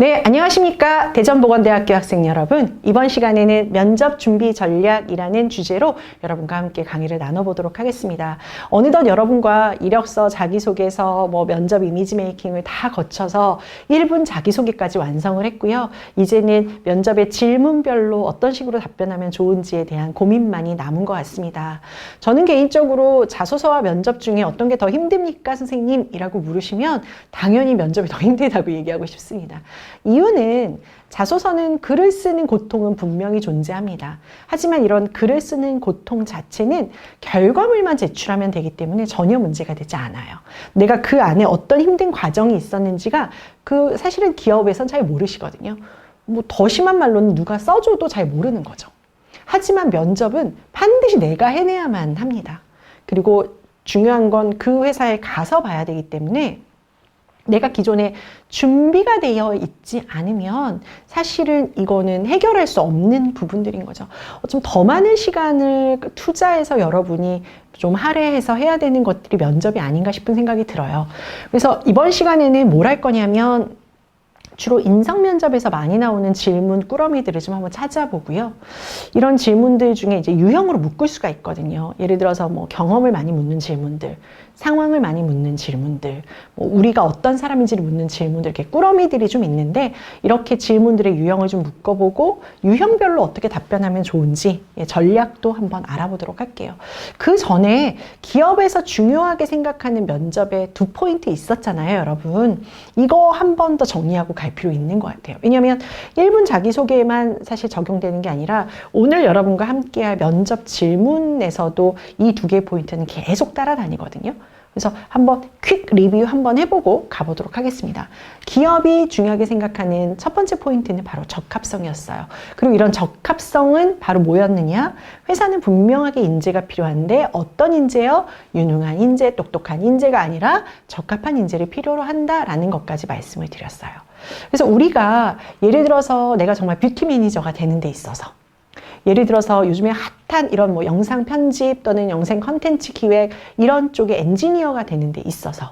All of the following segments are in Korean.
네, 안녕하십니까. 대전보건대학교 학생 여러분. 이번 시간에는 면접 준비 전략이라는 주제로 여러분과 함께 강의를 나눠보도록 하겠습니다. 어느덧 여러분과 이력서, 자기소개서, 면접 이미지 메이킹을 다 거쳐서 1분 자기소개까지 완성을 했고요. 이제는 면접의 질문별로 어떤 식으로 답변하면 좋은지에 대한 고민만이 남은 것 같습니다. 저는 개인적으로 자소서와 면접 중에 어떤 게 더 힘듭니까, 선생님? 이라고 물으시면 당연히 면접이 더 힘들다고 얘기하고 싶습니다. 이유는 자소서는 글을 쓰는 고통은 분명히 존재합니다. 하지만 이런 글을 쓰는 고통 자체는 결과물만 제출하면 되기 때문에 전혀 문제가 되지 않아요. 내가 그 안에 어떤 힘든 과정이 있었는지가 사실은 기업에선 잘 모르시거든요. 더 심한 말로는 누가 써줘도 잘 모르는 거죠. 하지만 면접은 반드시 내가 해내야만 합니다. 그리고 중요한 건 그 회사에 가서 봐야 되기 때문에 내가 기존에 준비가 되어 있지 않으면 사실은 이거는 해결할 수 없는 부분들인 거죠. 좀 더 많은 시간을 투자해서 여러분이 좀 할애해서 해야 되는 것들이 면접이 아닌가 싶은 생각이 들어요. 그래서 이번 시간에는 뭘 할 거냐면 주로 인성 면접에서 많이 나오는 질문 꾸러미들을 좀 한번 찾아보고요. 이런 질문들 중에 이제 유형으로 묶을 수가 있거든요. 예를 들어서 경험을 많이 묻는 질문들, 상황을 많이 묻는 질문들, 우리가 어떤 사람인지를 묻는 질문들, 이렇게 꾸러미들이 좀 있는데 이렇게 질문들의 유형을 좀 묶어보고 유형별로 어떻게 답변하면 좋은지 전략도 한번 알아보도록 할게요. 그 전에 기업에서 중요하게 생각하는 면접에 2포인트 있었잖아요, 여러분. 이거 한 번 더 정리하고 갈 필요 있는 것 같아요. 왜냐하면 1분 자기소개에만 사실 적용되는 게 아니라 오늘 여러분과 함께할 면접 질문에서도 이 2개의 포인트는 계속 따라다니거든요. 그래서 한번 퀵 리뷰 한번 해보고 가보도록 하겠습니다. 기업이 중요하게 생각하는 첫 번째 포인트는 바로 적합성이었어요. 그리고 이런 적합성은 바로 뭐였느냐? 회사는 분명하게 인재가 필요한데 어떤 인재요? 유능한 인재, 똑똑한 인재가 아니라 적합한 인재를 필요로 한다라는 것까지 말씀을 드렸어요. 그래서 우리가 예를 들어서 내가 정말 뷰티 매니저가 되는 데 있어서 예를 들어서 요즘에 핫한 이런 영상 편집 또는 영상 컨텐츠 기획 이런 쪽에 엔지니어가 되는 데 있어서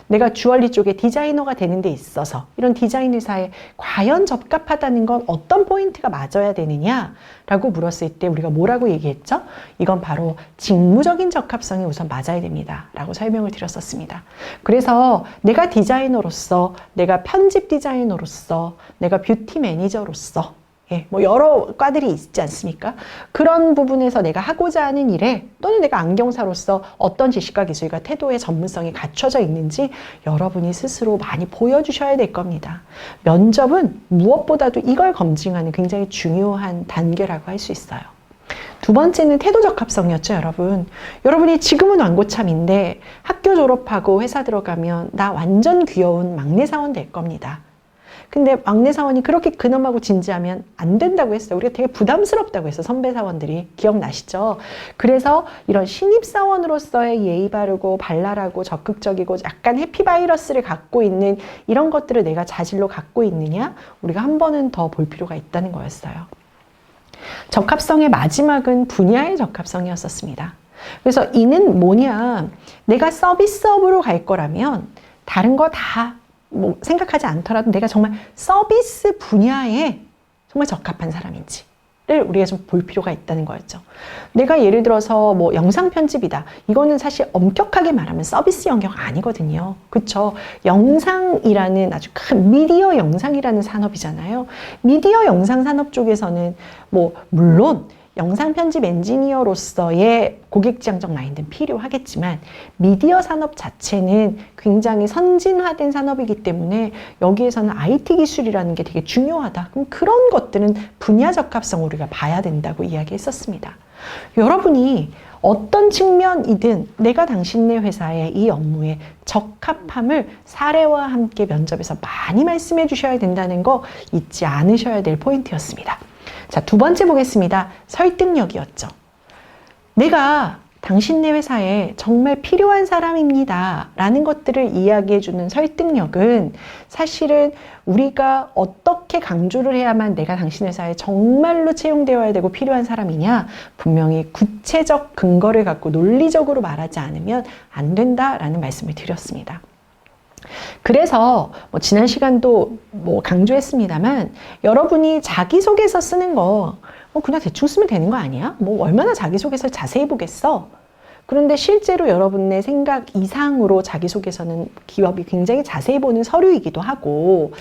내가 주얼리 쪽에 디자이너가 되는 데 있어서 이런 디자인 회사에 과연 적합하다는 건 어떤 포인트가 맞아야 되느냐라고 물었을 때 우리가 뭐라고 얘기했죠? 이건 바로 직무적인 적합성이 우선 맞아야 됩니다 라고 설명을 드렸었습니다. 그래서 내가 디자이너로서, 내가 편집 디자이너로서, 내가 뷰티 매니저로서 여러 과들이 있지 않습니까? 그런 부분에서 내가 하고자 하는 일에 또는 내가 안경사로서 어떤 지식과 기술과 태도의 전문성이 갖춰져 있는지 여러분이 스스로 많이 보여주셔야 될 겁니다. 면접은 무엇보다도 이걸 검증하는 굉장히 중요한 단계라고 할 수 있어요. 두 번째는 태도 적합성이었죠, 여러분. 여러분이 지금은 완고참인데 학교 졸업하고 회사 들어가면 나 완전 귀여운 막내 사원 될 겁니다. 근데 막내 사원이 그렇게 근엄하고 진지하면 안 된다고 했어요. 우리가 되게 부담스럽다고 했어요. 선배 사원들이. 기억나시죠? 그래서 이런 신입 사원으로서의 예의 바르고 발랄하고 적극적이고 약간 해피바이러스를 갖고 있는 이런 것들을 내가 자질로 갖고 있느냐? 우리가 한 번은 더 볼 필요가 있다는 거였어요. 적합성의 마지막은 분야의 적합성이었었습니다. 그래서 이는 뭐냐? 내가 서비스업으로 갈 거라면 다른 거 다 생각하지 않더라도 내가 정말 서비스 분야에 정말 적합한 사람인지를 우리가 좀 볼 필요가 있다는 거였죠. 내가 예를 들어서 영상 편집이다. 이거는 사실 엄격하게 말하면 서비스 영역 아니거든요. 그렇죠? 영상이라는 아주 큰 미디어 영상이라는 산업이잖아요. 미디어 영상 산업 쪽에서는 물론 영상 편집 엔지니어로서의 고객지향적 마인드는 필요하겠지만 미디어 산업 자체는 굉장히 선진화된 산업이기 때문에 여기에서는 IT 기술이라는 게 되게 중요하다. 그럼 그런 것들은 분야 적합성 우리가 봐야 된다고 이야기했었습니다. 여러분이 어떤 측면이든 내가 당신네 회사의 이 업무에 적합함을 사례와 함께 면접에서 많이 말씀해 주셔야 된다는 거 잊지 않으셔야 될 포인트였습니다. 자, 두 번째 보겠습니다. 설득력이었죠. 내가 당신네 회사에 정말 필요한 사람입니다 라는 것들을 이야기해주는 설득력은 사실은 우리가 어떻게 강조를 해야만 내가 당신 회사에 정말로 채용되어야 되고 필요한 사람이냐, 분명히 구체적 근거를 갖고 논리적으로 말하지 않으면 안 된다라는 말씀을 드렸습니다. 그래서 뭐 지난 시간도 뭐 강조했습니다만 여러분이 자기소개서 쓰는 거 그냥 대충 쓰면 되는 거 아니야? 뭐 얼마나 자기소개서를 자세히 보겠어? 그런데 실제로 여러분의 생각 이상으로 자기소개서는 기업이 굉장히 자세히 보는 서류이기도 하고,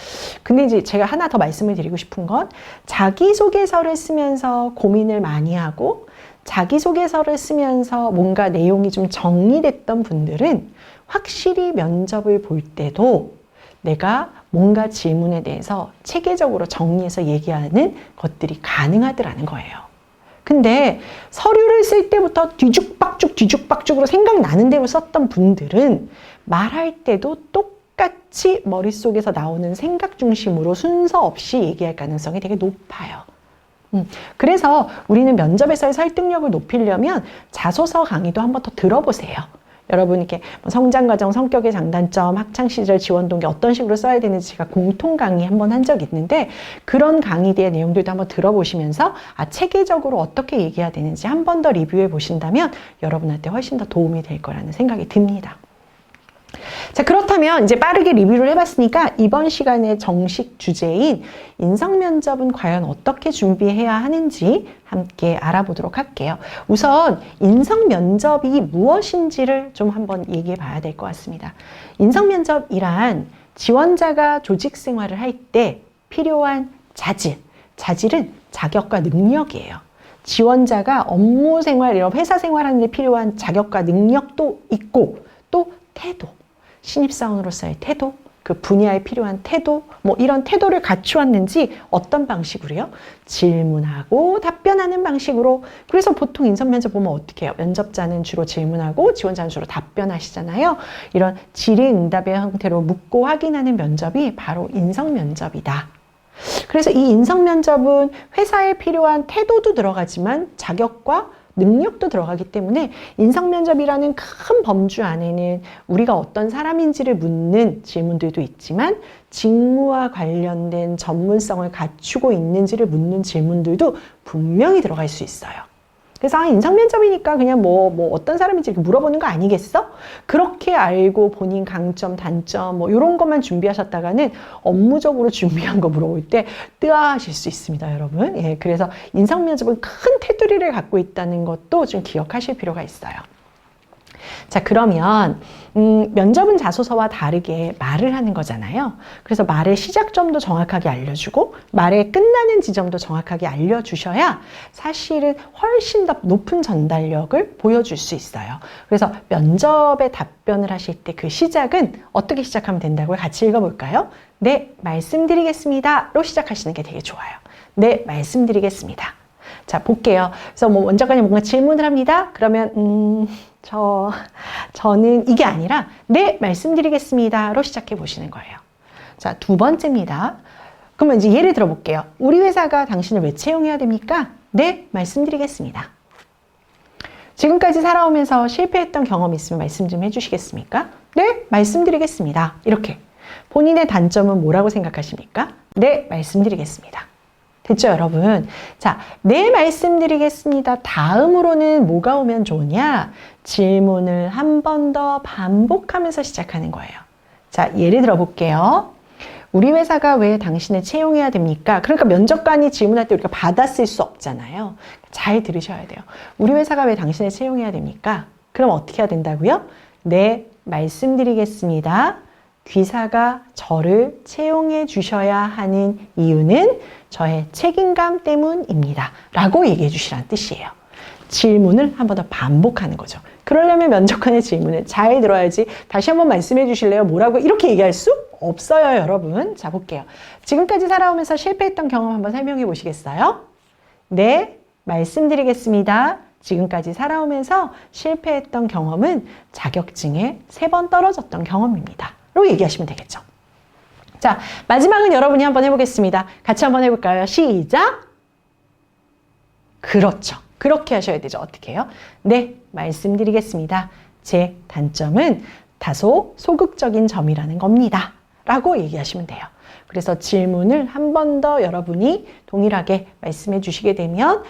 근데 이제 제가 하나 더 말씀을 드리고 싶은 건 자기소개서를 쓰면서 고민을 많이 하고 자기소개서를 쓰면서 뭔가 내용이 좀 정리됐던 분들은 확실히 면접을 볼 때도 내가 뭔가 질문에 대해서 체계적으로 정리해서 얘기하는 것들이 가능하더라는 거예요. 근데 서류를 쓸 때부터 뒤죽박죽으로 생각나는 대로 썼던 분들은 말할 때도 똑같이 머릿속에서 나오는 생각 중심으로 순서 없이 얘기할 가능성이 되게 높아요. 그래서 우리는 면접에서의 설득력을 높이려면 자소서 강의도 한번 더 들어보세요. 여러분 이렇게 성장과정, 성격의 장단점, 학창시절 지원 동기 어떤 식으로 써야 되는지 제가 공통 강의 한번 한 적이 있는데 그런 강의들의 내용들도 한번 들어보시면서 체계적으로 어떻게 얘기해야 되는지 한 번 더 리뷰해 보신다면 여러분한테 훨씬 더 도움이 될 거라는 생각이 듭니다. 자, 그렇다면 이제 빠르게 리뷰를 해봤으니까 이번 시간의 정식 주제인 인성면접은 과연 어떻게 준비해야 하는지 함께 알아보도록 할게요. 우선 인성면접이 무엇인지를 좀 한번 얘기해 봐야 될 것 같습니다. 인성면접이란 지원자가 조직 생활을 할 때 필요한 자질은 자격과 능력이에요. 지원자가 업무 생활, 이런 회사 생활하는 데 필요한 자격과 능력도 있고 또 태도, 신입사원으로서의 태도, 그 분야에 필요한 태도, 뭐 이런 태도를 갖추었는지 어떤 방식으로요? 질문하고 답변하는 방식으로. 그래서 보통 인성면접 보면 어떻게 해요? 면접자는 주로 질문하고 지원자는 주로 답변하시잖아요. 이런 질의응답의 형태로 묻고 확인하는 면접이 바로 인성면접이다. 그래서 이 인성면접은 회사에 필요한 태도도 들어가지만 자격과 능력도 들어가기 때문에 인성면접이라는 큰 범주 안에는 우리가 어떤 사람인지를 묻는 질문들도 있지만 직무와 관련된 전문성을 갖추고 있는지를 묻는 질문들도 분명히 들어갈 수 있어요. 그래서 인성면접이니까 그냥 뭐 어떤 사람인지 이렇게 물어보는 거 아니겠어? 그렇게 알고 본인 강점, 단점 뭐 이런 것만 준비하셨다가는 업무적으로 준비한 거 물어볼 때 뜨아하실 수 있습니다, 여러분. 예, 그래서 인성면접은 큰 테두리를 갖고 있다는 것도 좀 기억하실 필요가 있어요. 자, 그러면 면접은 자소서와 다르게 말을 하는 거잖아요. 그래서 말의 시작점도 정확하게 알려주고 말의 끝나는 지점도 정확하게 알려주셔야 사실은 훨씬 더 높은 전달력을 보여줄 수 있어요. 그래서 면접에 답변을 하실 때 그 시작은 어떻게 시작하면 된다고요? 같이 읽어볼까요? 네, 말씀드리겠습니다.로 시작하시는 게 되게 좋아요. 네, 말씀드리겠습니다. 자, 볼게요. 그래서 뭐 원장관이 뭔가 질문을 합니다. 그러면 저는 이게 아니라 네, 말씀드리겠습니다로 시작해 보시는 거예요. 자, 두 번째입니다. 그러면 이제 예를 들어 볼게요. 우리 회사가 당신을 왜 채용해야 됩니까? 네, 말씀드리겠습니다. 지금까지 살아오면서 실패했던 경험 있으면 말씀 좀 해주시겠습니까? 네, 말씀드리겠습니다. 이렇게. 본인의 단점은 뭐라고 생각하십니까? 네, 말씀드리겠습니다. 됐죠, 여러분? 자, 네, 말씀드리겠습니다. 다음으로는 뭐가 오면 좋으냐? 질문을 한 번 더 반복하면서 시작하는 거예요. 자, 예를 들어 볼게요. 우리 회사가 왜 당신을 채용해야 됩니까? 그러니까 면접관이 질문할 때 우리가 받아쓸 수 없잖아요. 잘 들으셔야 돼요. 우리 회사가 왜 당신을 채용해야 됩니까? 그럼 어떻게 해야 된다고요? 네, 말씀드리겠습니다. 귀사가 저를 채용해 주셔야 하는 이유는 저의 책임감 때문입니다. 라고 얘기해 주시라는 뜻이에요. 질문을 한 번 더 반복하는 거죠. 그러려면 면접관의 질문을 잘 들어야지. 다시 한번 말씀해 주실래요? 뭐라고 이렇게 얘기할 수 없어요, 여러분. 자, 볼게요. 지금까지 살아오면서 실패했던 경험 한번 설명해 보시겠어요? 네, 말씀드리겠습니다. 지금까지 살아오면서 실패했던 경험은 자격증에 3번 떨어졌던 경험입니다. 로 얘기하시면 되겠죠. 자, 마지막은 여러분이 한번 해보겠습니다. 같이 한번 해볼까요? 시작! 그렇죠. 그렇게 하셔야 되죠. 어떻게 해요? 네, 말씀드리겠습니다. 제 단점은 다소 소극적인 점이라는 겁니다. 라고 얘기하시면 돼요. 그래서 질문을 한 번 더 여러분이 동일하게 말씀해 주시게 되면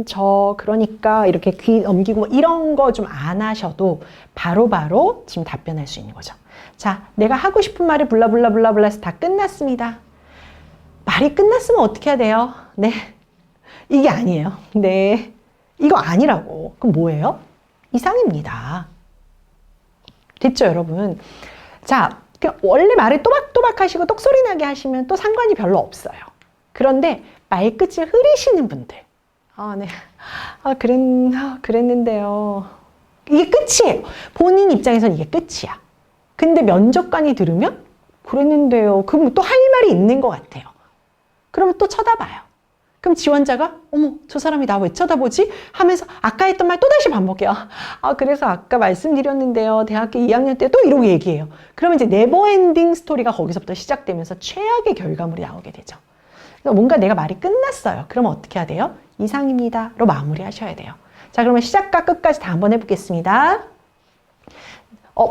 저 그러니까 이렇게 귀 넘기고 이런 거 좀 안 하셔도 바로바로 지금 답변할 수 있는 거죠. 자, 내가 하고 싶은 말이 블라블라블라블라 해서 다 끝났습니다. 말이 끝났으면 어떻게 해야 돼요? 네, 이게 아니에요. 네, 이거 아니라고. 그럼 뭐예요? 이상입니다. 됐죠, 여러분? 자, 원래 말을 또박또박 하시고 똑소리 나게 하시면 또 상관이 별로 없어요. 그런데 말끝을 흐리시는 분들. 네. 그랬는데요. 이게 끝이에요. 본인 입장에서는 이게 끝이야. 근데 면접관이 들으면 그랬는데요. 그럼 또 할 말이 있는 것 같아요. 그러면 또 쳐다봐요. 그럼 지원자가 어머 저 사람이 나 왜 쳐다보지? 하면서 아까 했던 말 또다시 반복해요. 그래서 아까 말씀드렸는데요. 대학교 2학년 때 또 이러고 얘기해요. 그러면 이제 네버엔딩 스토리가 거기서부터 시작되면서 최악의 결과물이 나오게 되죠. 그러니까 뭔가 내가 말이 끝났어요. 그러면 어떻게 해야 돼요? 이상입니다로 마무리하셔야 돼요. 자, 그러면 시작과 끝까지 다 한번 해보겠습니다.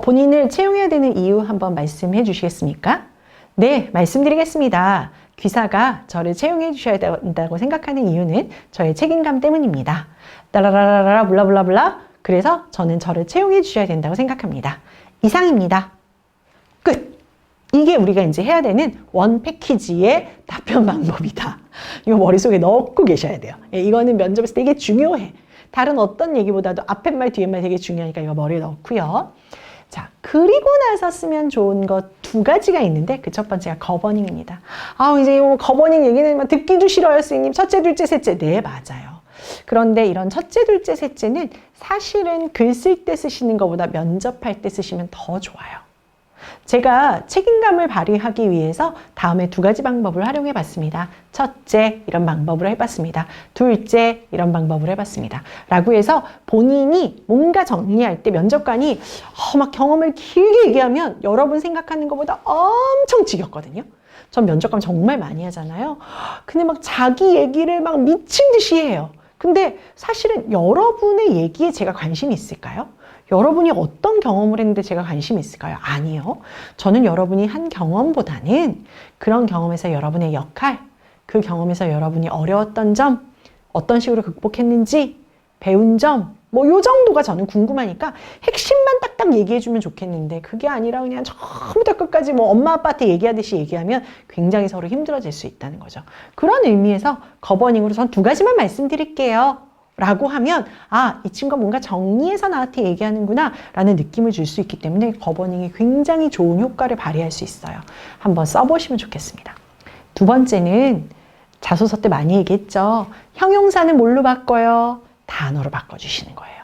본인을 채용해야 되는 이유 한번 말씀해 주시겠습니까? 네, 말씀드리겠습니다. 귀사가 저를 채용해 주셔야 된다고 생각하는 이유는 저의 책임감 때문입니다. 따라라라라 블라블라블라. 그래서 저는 저를 채용해 주셔야 된다고 생각합니다. 이상입니다. 끝. 이게 우리가 이제 해야 되는 원 패키지의 답변 방법이다. 이거 머릿속에 넣고 계셔야 돼요. 이거는 면접에서 되게 중요해. 다른 어떤 얘기보다도 앞에 말 뒤에 말 되게 중요하니까 이거 머리에 넣고요. 자, 그리고 나서 쓰면 좋은 것 두 가지가 있는데 그 첫 번째가 거버닝입니다. 이제 거버닝 얘기는 듣기도 싫어요, 선생님. 첫째, 둘째, 셋째. 네, 맞아요. 그런데 이런 첫째, 둘째, 셋째는 사실은 글 쓸 때 쓰시는 것보다 면접할 때 쓰시면 더 좋아요. 제가 책임감을 발휘하기 위해서 다음에 두 가지 방법을 활용해 봤습니다. 첫째, 이런 방법을 해봤습니다. 둘째, 이런 방법을 해봤습니다. 라고 해서 본인이 뭔가 정리할 때 면접관이 막 경험을 길게 얘기하면 여러분 생각하는 것보다 엄청 지겹거든요. 전 면접관 정말 많이 하잖아요. 근데 막 자기 얘기를 막 미친 듯이 해요. 근데 사실은 여러분의 얘기에 제가 관심이 있을까요? 여러분이 어떤 경험을 했는데 제가 관심이 있을까요? 아니요. 저는 여러분이 한 경험보다는 그런 경험에서 여러분의 역할, 그 경험에서 여러분이 어려웠던 점, 어떤 식으로 극복했는지, 배운 점, 요 정도가 저는 궁금하니까 핵심만 딱딱 얘기해주면 좋겠는데 그게 아니라 그냥 처음부터 끝까지 엄마 아빠한테 얘기하듯이 얘기하면 굉장히 서로 힘들어질 수 있다는 거죠. 그런 의미에서 거버닝으로 전 두 가지만 말씀드릴게요. 라고 하면 이 친구가 뭔가 정리해서 나한테 얘기하는구나 라는 느낌을 줄 수 있기 때문에 거버닝이 굉장히 좋은 효과를 발휘할 수 있어요. 한번 써보시면 좋겠습니다. 두 번째는 자소서 때 많이 얘기했죠. 형용사는 뭘로 바꿔요? 단어로 바꿔주시는 거예요.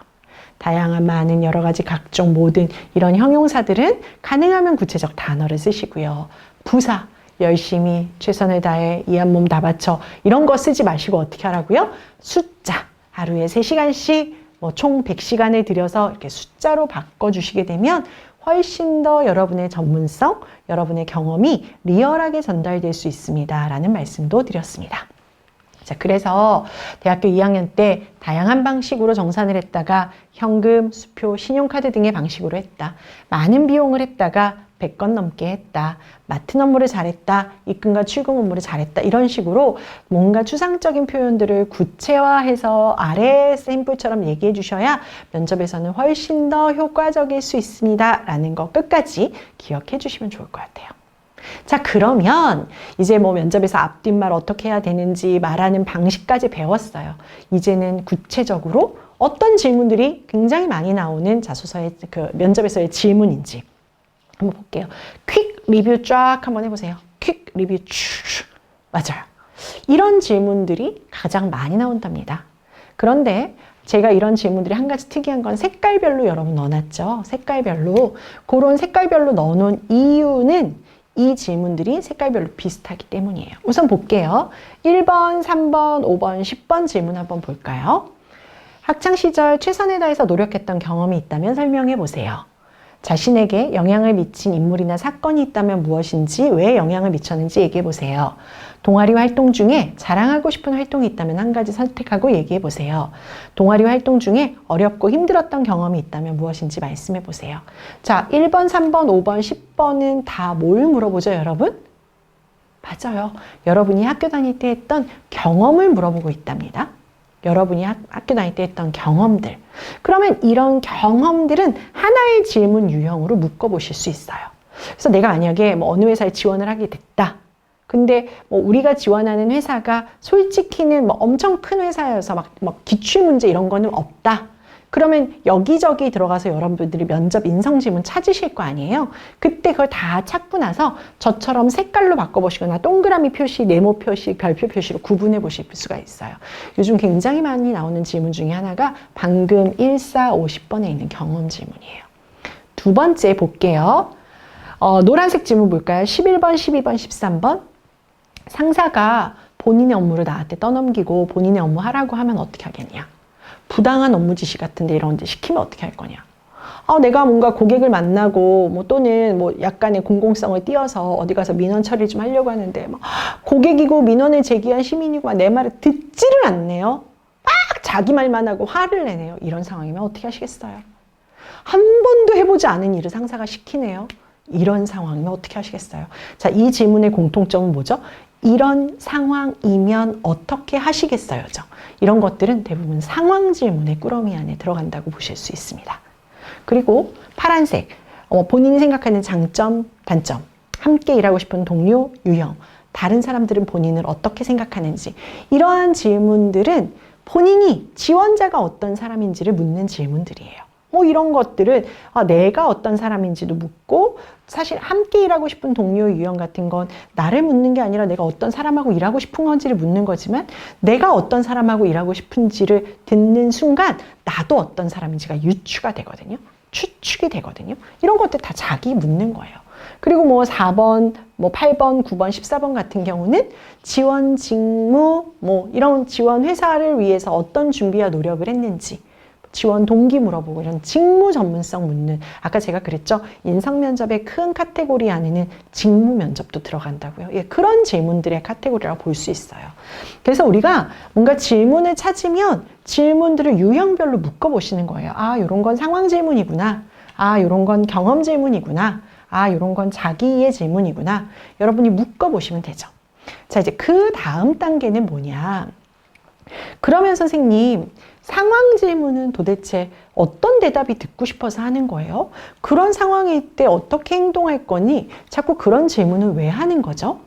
다양한 많은 여러 가지 각종 모든 이런 형용사들은 가능하면 구체적 단어를 쓰시고요. 부사, 열심히 최선을 다해 이 한 몸 다 바쳐 이런 거 쓰지 마시고 어떻게 하라고요? 숫자. 하루에 3시간씩 총 100시간을 들여서 이렇게 숫자로 바꿔주시게 되면 훨씬 더 여러분의 전문성, 여러분의 경험이 리얼하게 전달될 수 있습니다. 라는 말씀도 드렸습니다. 자, 그래서 대학교 2학년 때 다양한 방식으로 정산을 했다가 현금, 수표, 신용카드 등의 방식으로 했다. 많은 비용을 했다가 100건 넘게 했다. 맡은 업무를 잘했다. 입금과 출금 업무를 잘했다. 이런 식으로 뭔가 추상적인 표현들을 구체화해서 아래 샘플처럼 얘기해 주셔야 면접에서는 훨씬 더 효과적일 수 있습니다. 라는 거 끝까지 기억해 주시면 좋을 것 같아요. 자, 그러면 이제 면접에서 앞뒷말 어떻게 해야 되는지 말하는 방식까지 배웠어요. 이제는 구체적으로 어떤 질문들이 굉장히 많이 나오는 자소서의 면접에서의 질문인지 한번 볼게요. 퀵 리뷰 쫙 한번 해보세요. 퀵 리뷰 쭉. 맞아요. 이런 질문들이 가장 많이 나온답니다. 그런데 제가 이런 질문들이 한 가지 특이한 건 색깔별로 여러분 넣어놨죠. 색깔별로. 그런 색깔별로 넣어놓은 이유는 이 질문들이 색깔별로 비슷하기 때문이에요. 우선 볼게요. 1번, 3번, 5번, 10번 질문 한번 볼까요? 학창시절 최선을 다해서 노력했던 경험이 있다면 설명해 보세요. 자신에게 영향을 미친 인물이나 사건이 있다면 무엇인지, 왜 영향을 미쳤는지 얘기해 보세요. 동아리 활동 중에 자랑하고 싶은 활동이 있다면 한 가지 선택하고 얘기해 보세요. 동아리 활동 중에 어렵고 힘들었던 경험이 있다면 무엇인지 말씀해 보세요. 자, 1번, 3번, 5번, 10번은 다 뭘 물어보죠, 여러분? 맞아요. 여러분이 학교 다닐 때 했던 경험을 물어보고 있답니다. 여러분이 학교 다닐 때 했던 경험들. 그러면 이런 경험들은 하나의 질문 유형으로 묶어보실 수 있어요. 그래서 내가 만약에 뭐 어느 회사에 지원을 하게 됐다. 근데 뭐 우리가 지원하는 회사가 솔직히는 뭐 엄청 큰 회사여서 막 기출문제 이런 거는 없다. 그러면 여기저기 들어가서 여러분들이 면접 인성질문 찾으실 거 아니에요? 그때 그걸 다 찾고 나서 저처럼 색깔로 바꿔보시거나 동그라미 표시, 네모 표시, 별표 표시로 구분해 보실 수가 있어요. 요즘 굉장히 많이 나오는 질문 중에 하나가 방금 1, 4, 50번에 있는 경험 질문이에요. 두 번째 볼게요. 노란색 질문 볼까요? 11번, 12번, 13번. 상사가 본인의 업무를 나한테 떠넘기고 본인의 업무 하라고 하면 어떻게 하겠냐? 부당한 업무 지시 같은데 이런 데 시키면 어떻게 할 거냐? 내가 뭔가 고객을 만나고 뭐 또는 뭐 약간의 공공성을 띄어서 어디 가서 민원 처리 좀 하려고 하는데 막 고객이고 민원을 제기한 시민이고 내 말을 듣지를 않네요. 막 자기 말만 하고 화를 내네요. 이런 상황이면 어떻게 하시겠어요? 한 번도 해보지 않은 일을 상사가 시키네요. 이런 상황이면 어떻게 하시겠어요? 자, 이 질문의 공통점은 뭐죠? 이런 상황이면 어떻게 하시겠어요죠? 이런 것들은 대부분 상황 질문의 꾸러미 안에 들어간다고 보실 수 있습니다. 그리고 파란색, 본인이 생각하는 장점, 단점, 함께 일하고 싶은 동료, 유형, 다른 사람들은 본인을 어떻게 생각하는지 이러한 질문들은 본인이 지원자가 어떤 사람인지를 묻는 질문들이에요. 이런 것들은 내가 어떤 사람인지도 묻고 사실 함께 일하고 싶은 동료 유형 같은 건 나를 묻는 게 아니라 내가 어떤 사람하고 일하고 싶은 건지를 묻는 거지만 내가 어떤 사람하고 일하고 싶은지를 듣는 순간 나도 어떤 사람인지가 유추가 되거든요. 추측이 되거든요. 이런 것들 다 자기 묻는 거예요. 그리고 뭐 4번, 뭐 8번, 9번, 14번 같은 경우는 지원 직무, 뭐 이런 지원 회사를 위해서 어떤 준비와 노력을 했는지 지원 동기 물어보고 이런 직무 전문성 묻는 아까 제가 그랬죠. 인성 면접의 큰 카테고리 안에는 직무 면접도 들어간다고요. 예, 그런 질문들의 카테고리라고 볼 수 있어요. 그래서 우리가 뭔가 질문을 찾으면 질문들을 유형별로 묶어보시는 거예요. 이런 건 상황 질문이구나. 이런 건 경험 질문이구나. 이런 건 자기의 질문이구나. 여러분이 묶어보시면 되죠. 자, 이제 그 다음 단계는 뭐냐. 그러면 선생님, 상황 질문은 도대체 어떤 대답이 듣고 싶어서 하는 거예요? 그런 상황일 때 어떻게 행동할 거니? 자꾸 그런 질문을 왜 하는 거죠?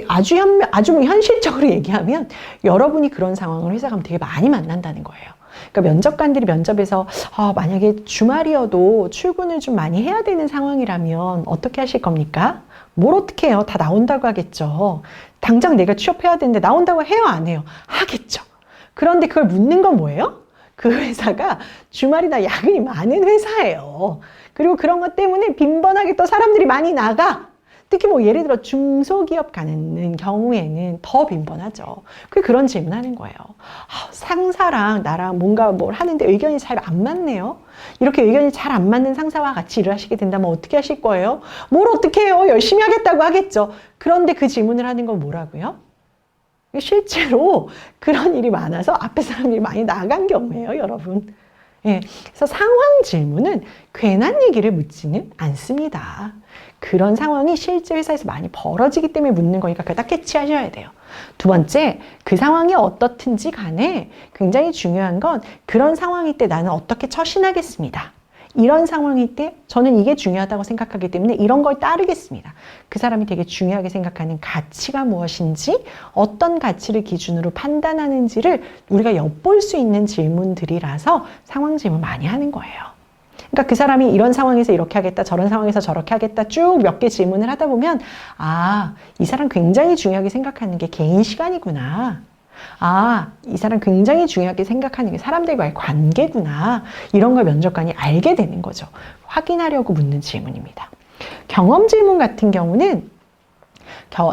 아주 현실적으로 얘기하면 여러분이 그런 상황을 회사 가면 되게 많이 만난다는 거예요. 그러니까 면접관들이 면접에서 만약에 주말이어도 출근을 좀 많이 해야 되는 상황이라면 어떻게 하실 겁니까? 뭘 어떻게 해요? 다 나온다고 하겠죠. 당장 내가 취업해야 되는데 나온다고 해요? 안 해요? 하겠죠. 그런데 그걸 묻는 건 뭐예요? 그 회사가 주말이나 야근이 많은 회사예요. 그리고 그런 것 때문에 빈번하게 또 사람들이 많이 나가. 특히 뭐 예를 들어 중소기업 가는 경우에는 더 빈번하죠. 그런 질문하는 거예요. 상사랑 나랑 뭔가 뭘 하는데 의견이 잘 안 맞네요. 이렇게 의견이 잘 안 맞는 상사와 같이 일을 하시게 된다면 어떻게 하실 거예요? 뭘 어떻게 해요? 열심히 하겠다고 하겠죠. 그런데 그 질문을 하는 건 뭐라고요? 실제로 그런 일이 많아서 앞에 사람들이 많이 나간 경우예요, 여러분. 예, 그래서 상황 질문은 괜한 얘기를 묻지는 않습니다. 그런 상황이 실제 회사에서 많이 벌어지기 때문에 묻는 거니까 그걸 딱 캐치하셔야 돼요. 두 번째, 그 상황이 어떻든지 간에 굉장히 중요한 건 그런 상황일 때 나는 어떻게 처신하겠습니다. 이런 상황일 때 저는 이게 중요하다고 생각하기 때문에 이런 걸 따르겠습니다. 그 사람이 되게 중요하게 생각하는 가치가 무엇인지 어떤 가치를 기준으로 판단하는지를 우리가 엿볼 수 있는 질문들이라서 상황 질문 많이 하는 거예요. 그러니까 그 사람이 이런 상황에서 이렇게 하겠다, 저런 상황에서 저렇게 하겠다 쭉 몇 개 질문을 하다 보면 이 사람 굉장히 중요하게 생각하는 게 개인 시간이구나. 이 사람 굉장히 중요하게 생각하는 게 사람들과의 관계구나. 이런 걸 면접관이 알게 되는 거죠. 확인하려고 묻는 질문입니다. 경험 질문 같은 경우는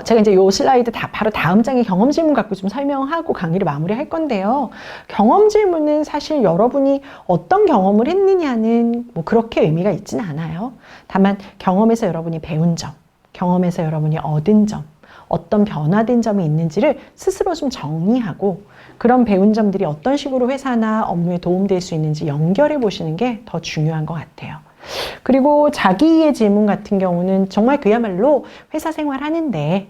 제가 이제 요 슬라이드 바로 다음 장에 경험 질문 갖고 좀 설명하고 강의를 마무리할 건데요. 경험 질문은 사실 여러분이 어떤 경험을 했느냐는 뭐 그렇게 의미가 있지는 않아요. 다만 경험에서 여러분이 배운 점, 경험에서 여러분이 얻은 점, 어떤 변화된 점이 있는지를 스스로 좀 정리하고 그런 배운 점들이 어떤 식으로 회사나 업무에 도움될 수 있는지 연결해 보시는 게 더 중요한 것 같아요. 그리고 자기의 질문 같은 경우는 정말 그야말로 회사 생활하는데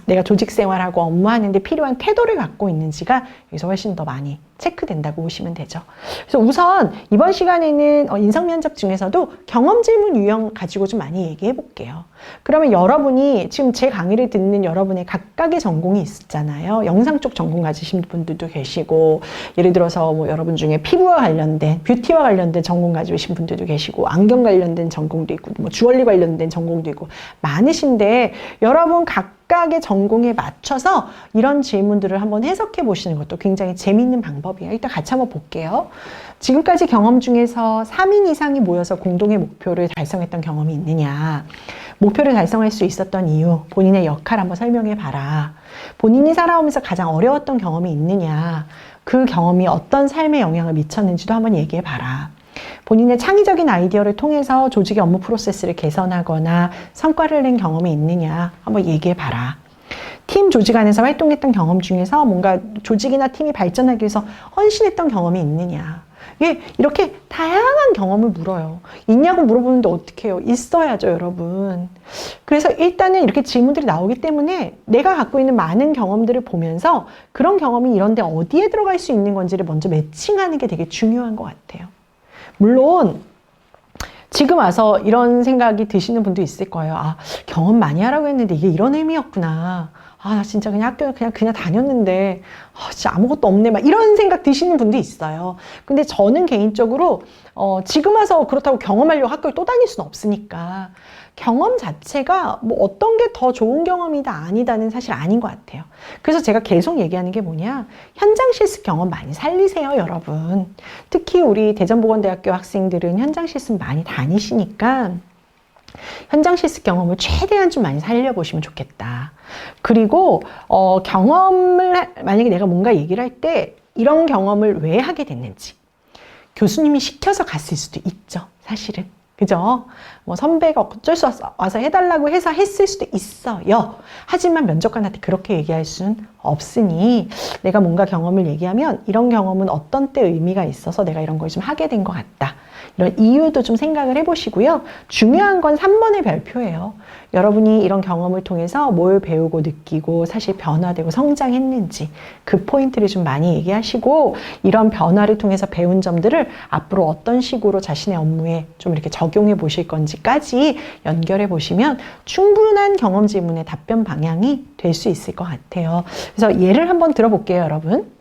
내가 조직 생활하고 업무하는데 필요한 태도를 갖고 있는지가 여기서 훨씬 더 많이 체크된다고 보시면 되죠. 그래서 우선 이번 시간에는 인성 면접 중에서도 경험 질문 유형 가지고 좀 많이 얘기해 볼게요. 그러면 여러분이 지금 제 강의를 듣는 여러분의 각각의 전공이 있잖아요. 영상 쪽 전공 가지신 분들도 계시고, 예를 들어서 뭐 여러분 중에 피부와 관련된, 뷰티와 관련된 전공 가지신 분들도 계시고, 안경 관련된 전공도 있고, 뭐 주얼리 관련된 전공도 있고 많으신데, 여러분 각각의 전공에 맞춰서 이런 질문들을 한번 해석해 보시는 것도 굉장히 재미있는 방법이에요. 일단 같이 한번 볼게요. 지금까지 경험 중에서 3인 이상이 모여서 공동의 목표를 달성했던 경험이 있느냐? 목표를 달성할 수 있었던 이유, 본인의 역할 한번 설명해 봐라. 본인이 살아오면서 가장 어려웠던 경험이 있느냐? 그 경험이 어떤 삶에 영향을 미쳤는지도 한번 얘기해 봐라. 본인의 창의적인 아이디어를 통해서 조직의 업무 프로세스를 개선하거나 성과를 낸 경험이 있느냐 한번 얘기해 봐라. 팀 조직 안에서 활동했던 경험 중에서 뭔가 조직이나 팀이 발전하기 위해서 헌신했던 경험이 있느냐. 이렇게 다양한 경험을 물어요. 있냐고 물어보는데 어떻게 해요? 있어야죠, 여러분. 그래서 일단은 이렇게 질문들이 나오기 때문에 내가 갖고 있는 많은 경험들을 보면서 그런 경험이 이런데 어디에 들어갈 수 있는 건지를 먼저 매칭하는 게 되게 중요한 것 같아요. 물론 지금 와서 이런 생각이 드시는 분도 있을 거예요. 아, 경험 많이 하라고 했는데 이게 이런 의미였구나. 아, 나 진짜 그냥 학교 그냥 다녔는데 진짜 아무것도 없네. 막 이런 생각 드시는 분도 있어요. 근데 저는 개인적으로 지금 와서 그렇다고 경험하려고 학교를 또 다닐 수는 없으니까 경험 자체가 뭐 어떤 게 더 좋은 경험이다 아니다는 사실 아닌 것 같아요. 그래서 제가 계속 얘기하는 게 뭐냐, 현장 실습 경험 많이 살리세요, 여러분. 특히 우리 대전보건대학교 학생들은 현장 실습 많이 다니시니까 현장 실습 경험을 최대한 좀 많이 살려보시면 좋겠다. 그리고 경험을 만약에 내가 뭔가 얘기를 할 때 이런 경험을 왜 하게 됐는지 교수님이 시켜서 갔을 수도 있죠, 사실은. 그죠? 뭐 선배가 어쩔 수 없어 와서 해달라고 해서 했을 수도 있어요. 하지만 면접관한테 그렇게 얘기할 수는 없으니 내가 뭔가 경험을 얘기하면 이런 경험은 어떤 때 의미가 있어서 내가 이런 걸 좀 하게 된 것 같다. 이런 이유도 좀 생각을 해보시고요. 중요한 건 3번의 별표예요. 여러분이 이런 경험을 통해서 뭘 배우고 느끼고 사실 변화되고 성장했는지 그 포인트를 좀 많이 얘기하시고, 이런 변화를 통해서 배운 점들을 앞으로 어떤 식으로 자신의 업무에 좀 이렇게 적용해 보실 건지까지 연결해 보시면 충분한 경험 질문의 답변 방향이 될 수 있을 것 같아요. 그래서 예를 한번 들어볼게요, 여러분.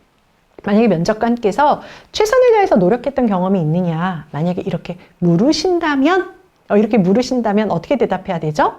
만약에 면접관께서 최선을 다해서 노력했던 경험이 있느냐, 만약에 이렇게 물으신다면 어떻게 대답해야 되죠?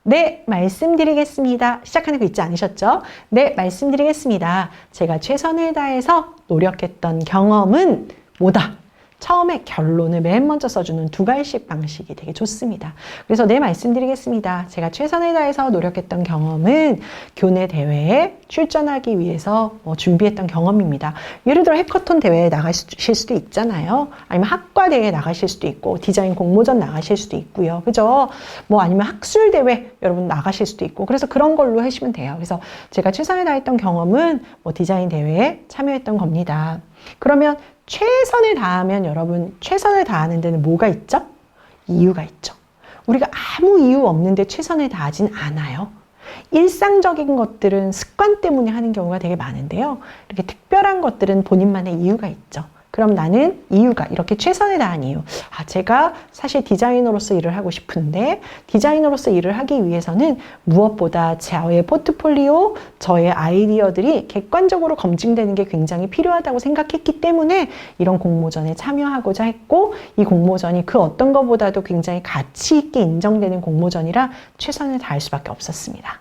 네, 말씀드리겠습니다. 시작하는 거 잊지 않으셨죠? 네, 말씀드리겠습니다. 제가 최선을 다해서 노력했던 경험은 뭐다? 처음에 결론을 맨 먼저 써주는 두갈식 방식이 되게 좋습니다. 그래서 네, 말씀드리겠습니다. 제가 최선을 다해서 노력했던 경험은 교내 대회에 출전하기 위해서 준비했던 경험입니다. 예를 들어 해커톤 대회에 나가실 수도 있잖아요. 아니면 학과 대회에 나가실 수도 있고, 디자인 공모전 나가실 수도 있고요. 그죠? 아니면 학술 대회 여러분 나가실 수도 있고, 그래서 그런 걸로 하시면 돼요. 그래서 제가 최선을 다했던 경험은 디자인 대회에 참여했던 겁니다. 그러면 최선을 다하면 여러분, 최선을 다하는 데는 뭐가 있죠? 이유가 있죠. 우리가 아무 이유 없는데 최선을 다하진 않아요. 일상적인 것들은 습관 때문에 하는 경우가 되게 많은데요. 이렇게 특별한 것들은 본인만의 이유가 있죠. 그럼 나는 이유가 이렇게 최선을 다한 이유. 제가 사실 디자이너로서 일을 하고 싶은데 디자이너로서 일을 하기 위해서는 무엇보다 저의 포트폴리오, 저의 아이디어들이 객관적으로 검증되는 게 굉장히 필요하다고 생각했기 때문에 이런 공모전에 참여하고자 했고, 이 공모전이 그 어떤 것보다도 굉장히 가치 있게 인정되는 공모전이라 최선을 다할 수밖에 없었습니다.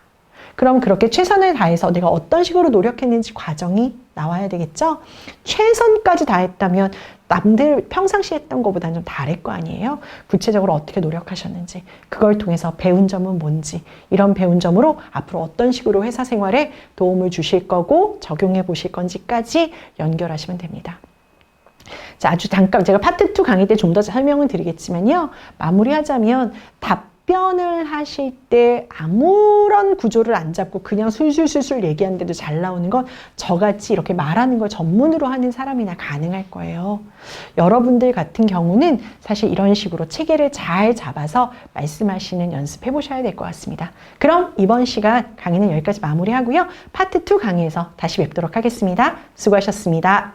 그럼 그렇게 최선을 다해서 내가 어떤 식으로 노력했는지 과정이 나와야 되겠죠? 최선까지 다했다면 남들 평상시 했던 것보다는 좀 다를 거 아니에요? 구체적으로 어떻게 노력하셨는지, 그걸 통해서 배운 점은 뭔지, 이런 배운 점으로 앞으로 어떤 식으로 회사 생활에 도움을 주실 거고 적용해 보실 건지까지 연결하시면 됩니다. 자, 아주 잠깐 제가 파트 2 강의 때 좀 더 설명을 드리겠지만요. 마무리하자면 답변을 하실 때 아무런 구조를 안 잡고 그냥 술술술술 얘기하는데도 잘 나오는 건 저같이 이렇게 말하는 걸 전문으로 하는 사람이나 가능할 거예요. 여러분들 같은 경우는 사실 이런 식으로 체계를 잘 잡아서 말씀하시는 연습해 보셔야 될 것 같습니다. 그럼 이번 시간 강의는 여기까지 마무리하고요. 파트 2 강의에서 다시 뵙도록 하겠습니다. 수고하셨습니다.